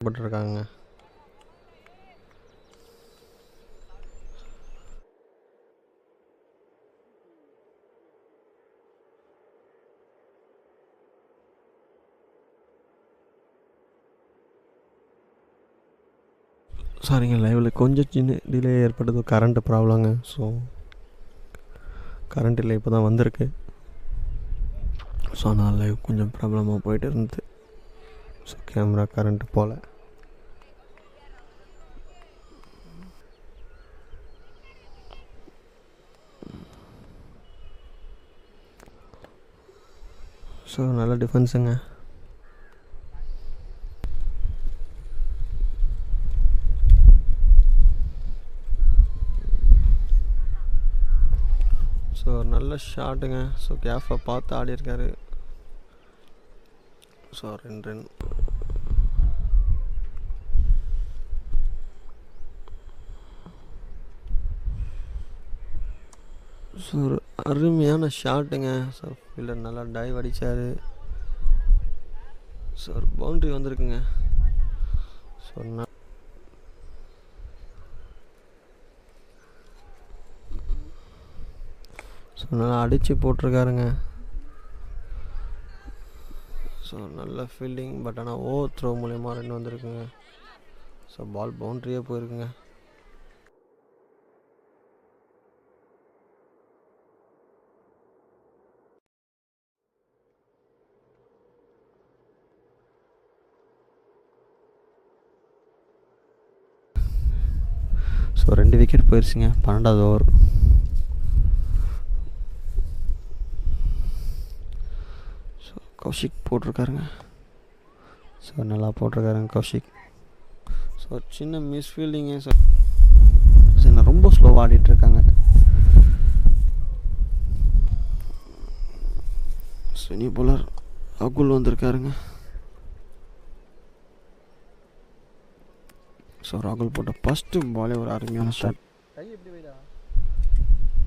போட்டிருக்காங்க. சாரிங்க, லைவில் கொஞ்சம் சின்ன டிலே ஏற்பட்டது, கரண்ட்டு ப்ராப்ளங்க. ஸோ கரண்ட் இல்லை, இப்போ தான் வந்திருக்கு. ஸோ அதனால் லைவ் கொஞ்சம் ப்ராப்ளமாக போயிட்டு இருந்தது. ஸோ கேமரா கரண்ட்டு போகல. ஸோ நல்ல டிஃபென்ஸுங்க. ஸோ நல்ல ஷாட்டுங்க. ஸோ கேஃபை பார்த்து ஆடி இருக்காரு. So 2 run. ஸோ ஒரு அருமையான ஷாட்டுங்க. ஸோ ஃபீல்டர் நல்லா டைவ் அடித்தார். ஸோ ஒரு பவுண்ட்ரி வந்திருக்குங்க. ஸோ நல்லா அடித்து போட்டிருக்காருங்க. ஸோ நல்ல ஃபீல்டிங், பட் ஆனால் ஓவர் த்ரோ மூலயமா 2 வந்திருக்குங்க. ஸோ பால் பவுண்ட்ரியே போயிருக்குங்க. ஸோ 2 விக்கெட் போயிடுச்சுங்க 12வது ஓவர். ஸோ கௌஷிக் போட்டிருக்காருங்க. ஸோ நல்லா போட்டிருக்காருங்க கௌஷிக். ஸோ சின்ன மிஸ் ஃபீல்டிங்கு. ஸோ ரொம்ப ஸ்லோவாக ஆடிட்டுருக்காங்க. ஸோ இனி போலர் அகுல் வந்திருக்காருங்க. ஸோ ராகுல் போட்ட ஃபஸ்ட்டு பாலே ஒரு அருமையான ஷாட். கை எப்படி வைடா,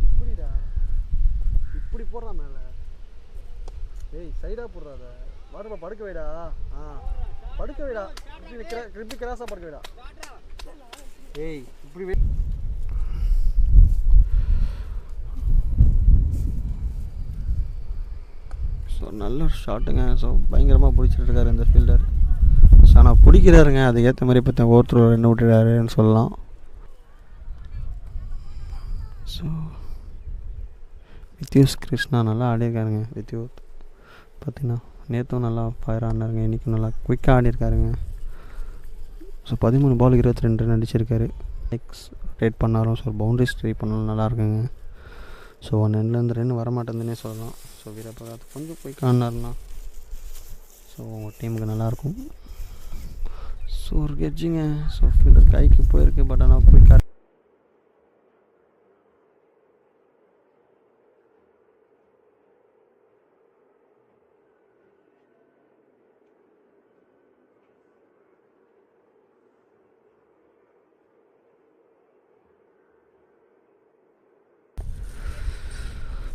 இப்படிடா, இப்படி போடுறான் மேலே. ஏய் சைடாக போடுறாத, வாட்டப்பா படுக்க வைடா. படுக்க வைடா, இப்படி கிராஸாக படுக்க வைடா. ஏய் இப்படி வை. ஸோ நல்ல ஷாட்டுங்க. ஸோ பயங்கரமாக பிடிச்சிட்டு இருக்காரு இந்த ஃபீல்டர். ஸோ ஆனால் பிடிக்கிறாருங்க, அதுக்கேற்ற மாதிரி பார்த்தா ஒருத்தர் 2 விட்டுறாருன்னு சொல்லலாம். ஸோ வித்யூஸ் கிருஷ்ணா நல்லா ஆடிருக்காருங்க. வித்யூத் பார்த்தீங்கன்னா நேற்றும் நல்லா ஃபயர் ஆடினாருங்க, இன்றைக்கும் நல்லா குயிக்காக ஆடிருக்காருங்க. ஸோ 13 பாலுக்கு 22 ரன் அடிச்சிருக்காரு. நெக்ஸ்ட் ரேட் பண்ணாலும் ஸோ பவுண்ட்ரிஸ் ட்ரை பண்ணாலும் நல்லா இருக்குங்க. ஸோ 1 ரன்லேருந்து 2 வரமாட்டேங்குதுன்னே சொல்லலாம். ஸோ வீரப்பராத் கொஞ்சம் குயிக்காக ஆடினார்னா ஸோ உங்கள் டீமுக்கு நல்லாயிருக்கும். ஸோ ஒரு கெட்ஜிங்க. ஸோ ஃபீல்டர் கைக்கு போயிருக்கு, பட் ஆனால் குயிக்காக.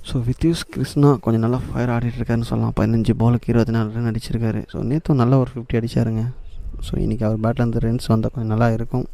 ஸோ வித்யூஸ் கிருஷ்ணா கொஞ்சம் நல்லா ஃபயர் ஆடிட்டுருக்காருன்னு சொல்லலாம். 15 பாலுக்கு 24 ரன் அடிச்சிருக்காரு. ஸோ நேற்றும் நல்லா ஒரு 50 அடித்தாருங்க. ஸோ இன்றைக்கி அவர் பேட்லேருந்து ரன்ஸ் வந்தால் கொஞ்சம் நல்லா இருக்கும்.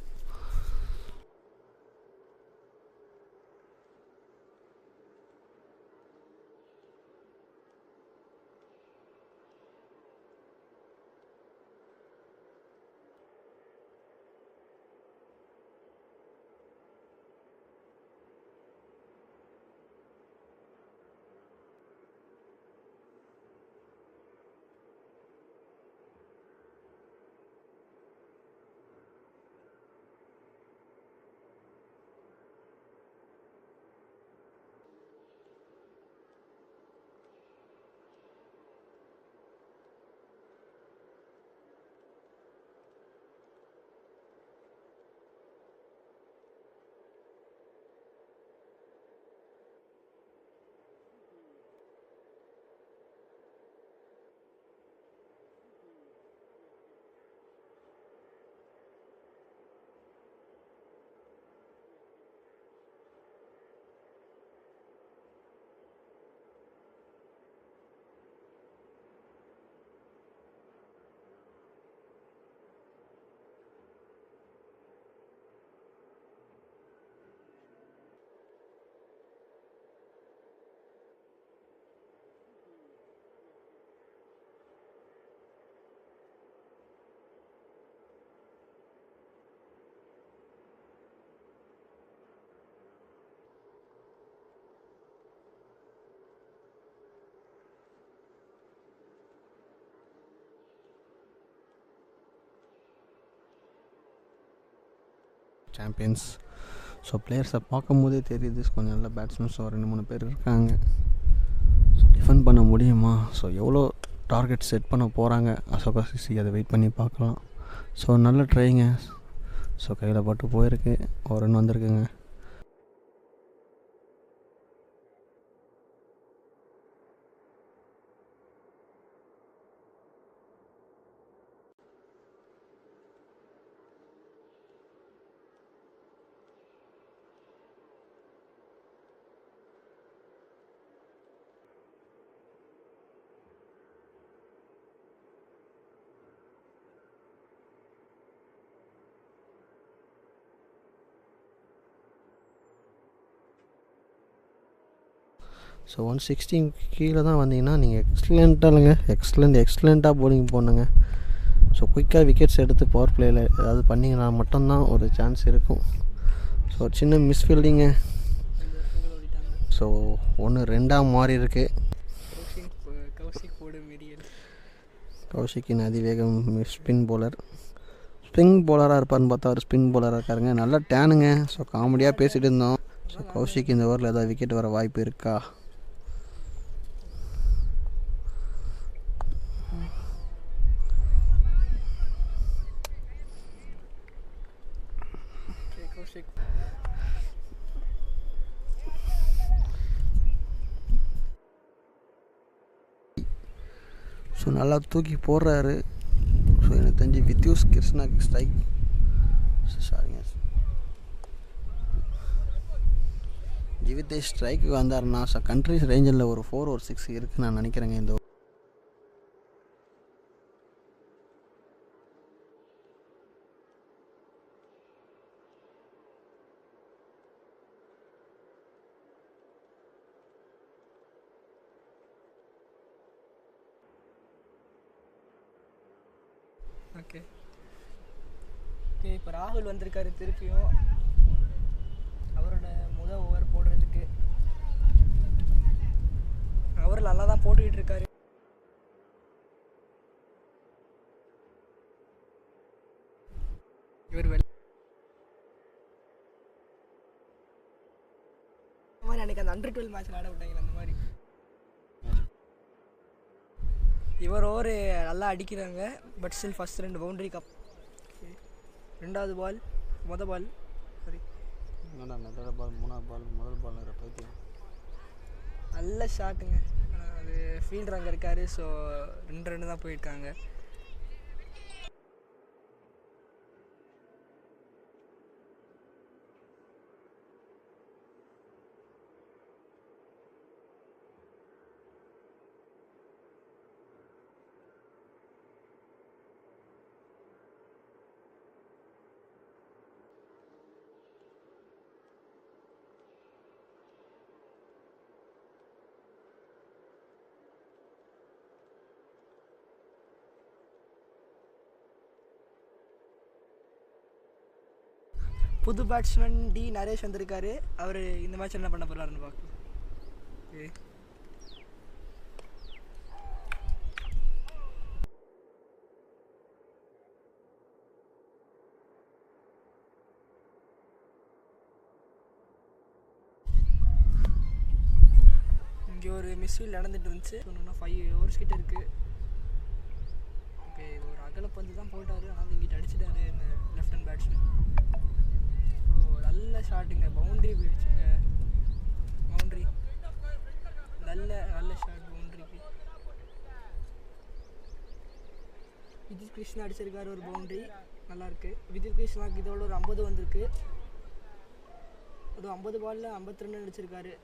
சாம்பியன்ஸ். ஸோ பிளேயர்ஸை பார்க்கும்போதே தெரியுது கொஞ்சம் நல்ல பேட்ஸ்மேன்ஸ் ஒரு 2-3 பேர் இருக்காங்க. ஸோ டிஃபெண்ட் பண்ண முடியுமா? ஸோ எவ்வளோ டார்கெட் செட் பண்ண போகிறாங்க அசோகா சிசி, அதை வெயிட் பண்ணி பார்க்கலாம். ஸோ நல்ல ட்ரைங்க. ஸோ கையில் பட்டு போயிருக்கு, ஒரு ரன் வந்திருக்குங்க. ஸோ 160 கீழே தான் வந்தீங்கன்னா நீங்கள் எக்ஸலண்ட்டாக போலிங் போடணுங்க. ஸோ குயிக்காக விக்கெட்ஸ் எடுத்து பவர் பிளேயில் ஏதாவது பண்ணிங்கன்னா மட்டும்தான் ஒரு சான்ஸ் இருக்கும். ஸோ சின்ன மிஸ்ஃபீல்டிங்கு. ஸோ 1-2 மாறி இருக்குது. கௌஷிக்கின் அதிவேகம் ஸ்பின் போலராக இருப்பார்னு பார்த்தா அவர் ஸ்பின் போலராக இருக்காருங்க. நல்ல டேனுங்க. ஸோ காமெடியாக பேசிகிட்டு இருந்தோம். ஸோ கௌஷிக் இந்த ஓவரில் ஏதாவது விக்கெட் வர வாய்ப்பு இருக்கா? ஸோ நல்லா தூக்கி போடுறாரு. ஸோ எனக்கு தெரிஞ்சு வித்யூஸ் கிருஷ்ணாக்கு ஸ்ட்ரைக். சாரிங்க, ஜிவிதேஷ் ஸ்ட்ரைக்கு வந்தாருன்னா ஸோ கண்ட்ரிஸ் ரேஞ்சில் ஒரு 4 or 6 இருக்குன்னு நான் நினைக்கிறேங்க. இந்த ஓகே இப்போ ராகுல் வந்திருக்காரு திருப்பியும் அவரோட முதல் ஓவர் போடுறதுக்கு. அவர் நல்லா தான் போட்டுக்கிட்டு இருக்காரு. இவர் மாதிரி அன்றைக்கி அந்த under-12 மேட்ச்சில் ஆட விட்டாங்க அந்த மாதிரி. இவர் ஓவர் நல்லா அடிக்கிறாங்க. But still first 2 boundary cup. ரெண்டாவது பால் முதல் பால் சாரி மூணாவது பால் முதல் பால் பைத்தியம். நல்ல ஷாட்டுங்க. அது ஃபீல்டர் அங்கே இருக்கார். ஸோ 2 ரன் தான் போயிருக்காங்க. புது பேட்ஸ்மேன் டி நரேஷ் வந்திருக்காரு. அவர் இந்த மேட்ச் என்ன பண்ண போகிறாருன்னு பார்க்கலாம். இங்கே ஒரு மிஸ்ஃபீல்ட் நடந்துட்டு இருந்துச்சு. இன்னும் 5 overs கிட்ட இருக்குது. ஓகே, ஒரு அகலப்பந்து தான் போட்டார். ஆனால் இங்கிட்ட அடிச்சிட்டாரு இந்த லெஃப்ட் ஹேண்ட் பேட்ஸ்மேன். நல்ல ஷாட்டுங்க. பவுண்ட்ரி போயிடுச்சுங்க. பவுண்ட்ரி நல்ல ஷாட் பவுண்ட்ரிக்கு. விஜித் கிருஷ்ணா அடிச்சிருக்காரு ஒரு பவுண்ட்ரி. நல்லாயிருக்கு. விஜித் கிருஷ்ணாவுக்கு இதோட ஒரு 50 வந்திருக்கு. அது 50 பாலில் 52 அடிச்சிருக்காரு.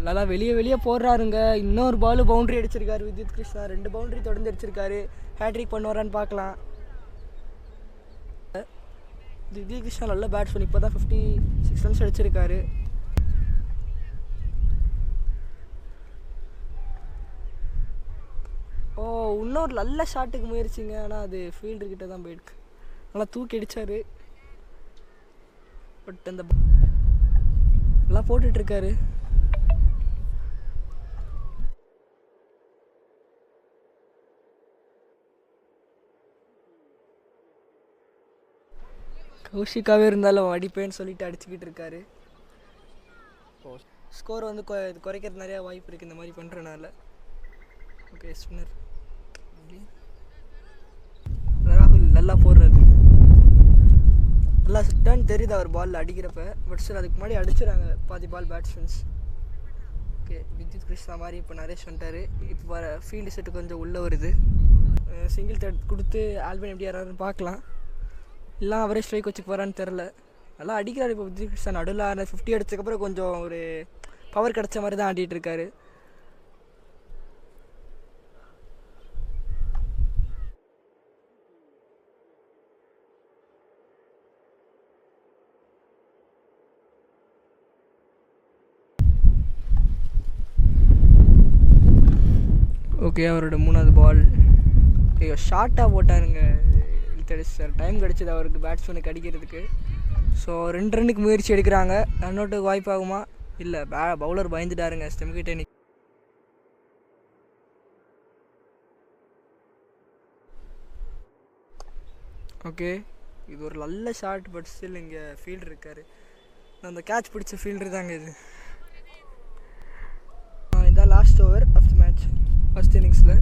நல்லா வெளியே போடுறாருங்க. இன்னொரு பால் பவுண்ட்ரி அடிச்சிருக்காரு விஜித் கிருஷ்ணா. 2 பவுண்ட்ரி தொடர்ந்து அடிச்சிருக்காரு. ஹேட்ரிக் பண்ணுவாரான்னு பார்க்கலாம். விஜித் கிருஷ்ணா நல்ல பேட்ஸ்மேன். இப்போ தான் 56 ரன்ஸ் அடிச்சிருக்காரு. இன்னொரு நல்ல ஷாட்டுக்கு முயற்சிங்க. ஆனால் அது ஃபீல்டர்கிட்ட தான் போயிருக்கு. நல்லா தூக்கி அடித்தார். பட் அந்த நல்லா போட்டுட்ருக்காரு. கௌஷிக்காவே இருந்தாலும் அடிப்பேன்னு சொல்லிட்டு அடிச்சுக்கிட்டு இருக்காரு. ஸ்கோர் வந்து குறைக்கிறது நிறையா வாய்ப்பு இருக்குது இந்த மாதிரி பண்ணுறனால. ஓகே ஸ்பின்னர் ராகுல் நல்லா போடுறாரு. நல்லா டர்ன் தெரியுது அவர் பாலில் அடிக்கிறப்ப. பட் ஸ்டில் அதுக்கு முன்னாடி அடிச்சுறாங்க பாதி பால் பேட்ஸ்மேன்ஸ். ஓகே வித்யுத் கிருஷ்ணா மாதிரி இப்போ நரேஷ் வந்துட்டார். இப்போ வர ஃபீல்டு செட்டு கொஞ்சம் உள்ளே வருது. சிங்கிள் த்ரெட் கொடுத்து ஆல்பன் எப்படி யாராருன்னு பார்க்கலாம். இல்லை அவரே ஸ்ட்ரைக் வச்சுக்கு போகிறான்னு தெரில. நல்லா அடிக்கிறார் இப்போ வித்யுத் கிருஷ்ணா. நடுவில் 50 அடிச்சதுக்கப்புறம் கொஞ்சம் ஒரு பவர் கிடச்ச மாதிரி தான் ஆடிட்டு இருக்காரு. ஓகே அவரோட 3வது பால் ஐயோ ஷார்ட்டாக போட்டாருங்க. சார் டைம் கிடச்சிது அவருக்கு பேட்ஸ்மேனுக்கு அடிக்கிறதுக்கு. ஸோ 2 ரன்னுக்கு முயற்சி எடுக்கிறாங்க. ரன் அவுட்டுக்கு வாய்ப்பாகுமா? இல்லை, பவுலர் பயந்துட்டாருங்க ஸ்டெம்கிட்டே. ஓகே இது ஒரு நல்ல ஷாட். பட் ஸ்டில் இங்கே ஃபீல்டர் இருக்கார். அந்த கேட்ச் பிடிச்ச ஃபீல்டர் தாங்க இது. இதான் last over of the match first இன்னிங்ஸில்.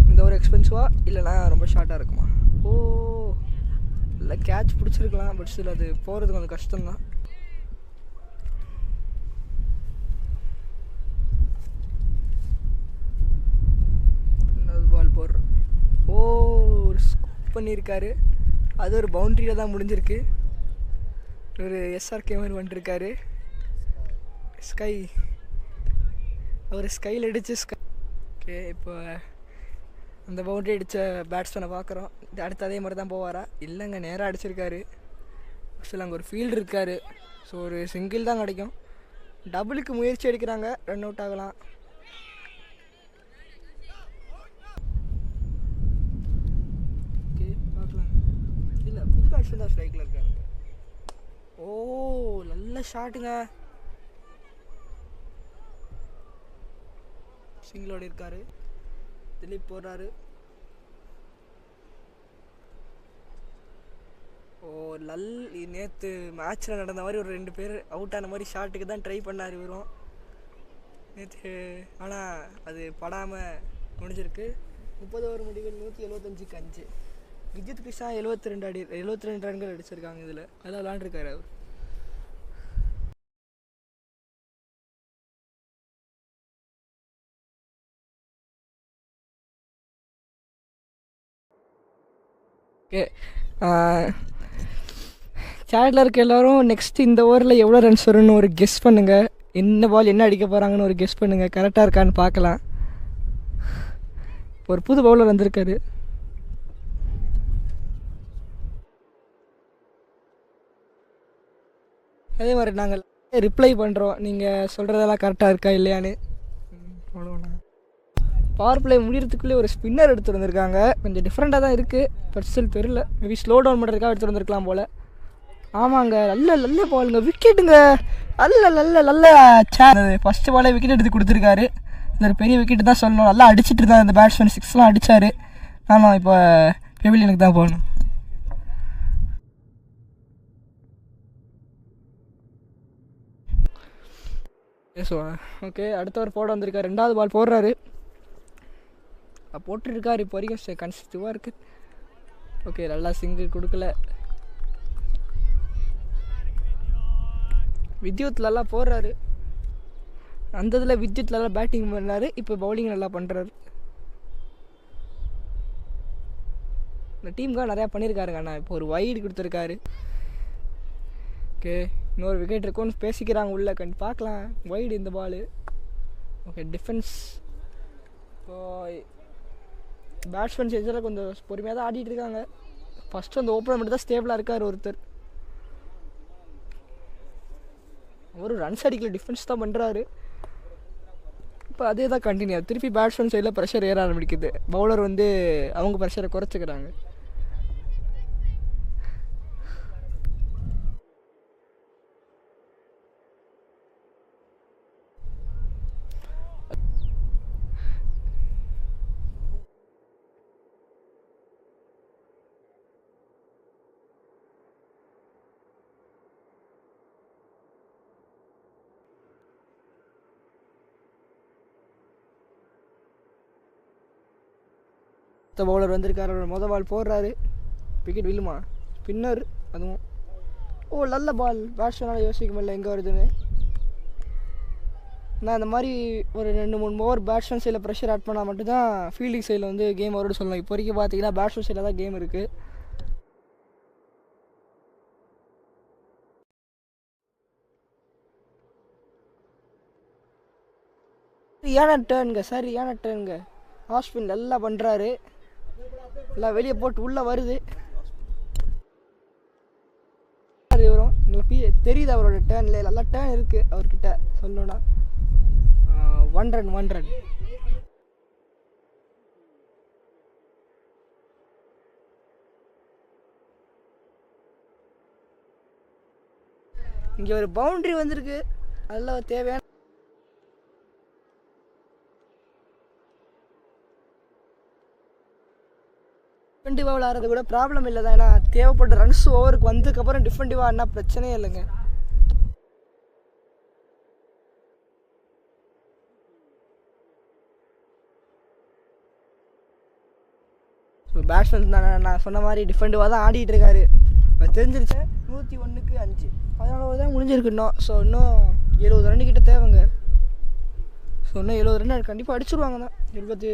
இந்த ஒரு எக்ஸ்பென்சிவாக இல்லைனா ரொம்ப ஷார்ட்டாக இருக்குமா? ஓ இல்லை கேட்ச் பிடிச்சிருக்கலாம். பட் ஸ்டில் அது போகிறது கொஞ்சம் கஷ்டம்தான். பால் போடுறோம். ஓ ஒரு ஸ்கூப் பண்ணியிருக்காரு. அது ஒரு பவுண்ட்ரியில் தான் முடிஞ்சிருக்கு. ஒரு எஸ்ஆர்கே மாதிரி வந்துருக்காரு. ஸ்கை அவர் ஸ்கையில் அடித்து ஓகே இப்போ அந்த பவுண்ட்ரி அடித்த பேட்ஸ்மேனை பார்க்குறோம். இது அடுத்து அதே மாதிரி தான் போவாரா? இல்லைங்க, நேராக அடிச்சிருக்காரு. ஆக்சுவலாக அங்கே ஒரு ஃபீல்டு இருக்கார். ஸோ ஒரு சிங்கிள் தான் கிடைக்கும். டபுளுக்கு முயற்சி எடுக்கிறாங்க. ரன் அவுட் ஆகலாம். ஓகே பார்க்கலாம். இல்லை புது பேட்ஸ்மேன் தான் ஸ்ட்ரைக்கில் இருக்காங்க. ஓ நல்ல ஷாட்டுங்க. சிங்கிளோட இருக்காரு. திலீப் போடுறாரு. ஓ நேற்று மேட்ச்சில் நடந்த மாதிரி ஒரு 2 பேர் அவுட் ஆன மாதிரி ஷாட்டுக்கு தான் ட்ரை பண்ணார் இவரும் நேற்று. ஆனால் அது படாமல் முடிஞ்சிருக்கு. 30 ஓவர் முடிவில் 175க்கு 5. வித்யுத் கிருஷ்ணா 72 ரன்கள் அடிச்சிருக்காங்க இதில். அதான் விளாண்டுருக்காரு அவர். ஓகே சேட்டில் இருக்க எல்லோரும் நெக்ஸ்ட் இந்த ஓவரில் எவ்வளோ ரன்ஸ் வரும்னு ஒரு கெஸ் பண்ணுங்கள். என்ன பால் என்ன அடிக்க போகிறாங்கன்னு ஒரு கெஸ் பண்ணுங்கள். கரெக்டாக இருக்கான்னு பார்க்கலாம். ஒரு புது பவுலர் வந்திருக்காரு. அதே மாதிரி நாங்கள் ரிப்ளை பண்ணுறோம். நீங்கள் சொல்கிறதெல்லாம் கரெக்டாக இருக்கா இல்லையான்னு. அவ்வளோண்ணா. பவர் பிளே முடிகிறதுக்குள்ளே ஒரு ஸ்பின்னர் எடுத்துகிட்டு வந்திருக்காங்க. கொஞ்சம் டிஃப்ரெண்ட்டாக தான் இருக்குது. பட் ஸ்டில் தெரில. மேபி ஸ்லோ டவுன் பண்ணுறதுக்காக எடுத்துகிட்டு வந்திருக்கலாம் போல். ஆமாங்க, நல்ல பாலுங்க. விக்கெட்டுங்க. நல்ல சேர். ஃபஸ்ட்டு பாலே விக்கெட் எடுத்து கொடுத்துருக்காரு. இது ஒரு பெரிய விக்கெட்டு தான் சொல்லணும். நல்லா அடிச்சிட்டு இருந்தார் அந்த பேட்ஸ்மேன். 6லாம் அடித்தார். ஆமாம் இப்போ பெவிலியனுக்கு தான் போகணும். பேசுவா. ஓகே அடுத்த ஒரு போட வந்திருக்காரு. 2வது பால் போடுறாரு. போட்டுருக்காரு. இப்போ வரைக்கும் கன்சிஸ்டிவாக இருக்குது. ஓகே நல்லா சிங்கிள் கொடுக்கல. வித்யுத் நல்லா போடுறாரு. அந்த இதில் வித்யுத் நல்லா பேட்டிங் பண்ணார். இப்போ பவுலிங் நல்லா பண்ணுறாரு. இந்த டீமுக்காக நிறையா பண்ணியிருக்காருங்க. அண்ணா இப்போ ஒரு வைடு கொடுத்துருக்காரு. ஓகே இன்னொரு விக்கெட் இருக்குன்னு பேசிக்கிறாங்க உள்ளே. பார்க்கலாம். வைடு இந்த பால். Okay defence. இப்போது பேட்ஸ்மேன் செஞ்சதில் கொஞ்சம் பொறுமையாக தான் ஆடிட்டு இருக்காங்க. ஃபஸ்ட்டு அந்த ஓப்பனர் மட்டும் தான் ஸ்டேபிளாக இருக்கார் ஒருத்தர். ஒரு ரன்ஸ் அடிக்கல, டிஃபென்ஸ் தான் பண்ணுறாரு. இப்போ அதே தான் கண்டினியூ. திருப்பி பேட்ஸ்மேன் சைடில் ப்ரெஷர் ஏற ஆரம்பிக்குது. பவுலர் வந்து அவங்க ப்ரெஷரை குறைச்சிக்கிறாங்க. பவுலர் வந்திருக்காரு, அவரோட மொதல் பால் போடுறாரு, விக்கெட் விழுமா, ஸ்பின்னர் அதுவும். ஓ நல்ல பால், பேட்ஸ்மேனால் யோசிக்க முடியல எங்கே வருதுன்னு. நான் இந்த மாதிரி ஒரு 2-3 ஓவர் பேட்ஸ்மேன் சைடில் ப்ரெஷர் ஆட் பண்ணால் மட்டும்தான் ஃபீல்டிங் சைடில் வந்து கேம் வரும்னு சொல்லலாம். இப்போ வரைக்கும் பார்த்தீங்கன்னா பேட்ஸ்மேன் சைடில் தான் கேம் இருக்குது. சரியான டேர்னுங்க. ஆஸ்பின் நல்லா பண்ணுறாரு, எல்லாம் வெளியே போட்டு உள்ளே வருது. வரும் நல்லா தெரியுது அவரோட டேர்னில், நல்லா டேர்ன் இருக்குது அவர்கிட்ட சொல்லணும்னா. 1 ரன். இங்கே ஒரு பவுண்ட்ரி வந்திருக்கு, அதெல்லாம் தேவையான. டிஃபெண்டிவாக விளாட்றது கூட ப்ராப்ளம் இல்லை தான், ஏன்னா தேவைப்பட்ட ரன்ஸ் ஓவருக்கு வந்ததுக்கப்புறம் டிஃபெண்டிவாக ஆடினா பிரச்சனையே இல்லைங்க. ஸோ பேட்ஸ்மேன் நான் சொன்ன மாதிரி டிஃபெண்டிவாக தான் ஆடிட்டு இருக்காரு. தெரிஞ்சிருச்சேன் 101க்கு 5, 14 ஓவர் தான் முடிஞ்சிருக்கு இன்னும். ஸோ இன்னும் 70 ரன் கிட்ட தேவைங்க. ஸோ இன்னும் 70 ரன் கண்டிப்பாக அடிச்சுருவாங்க தான். 70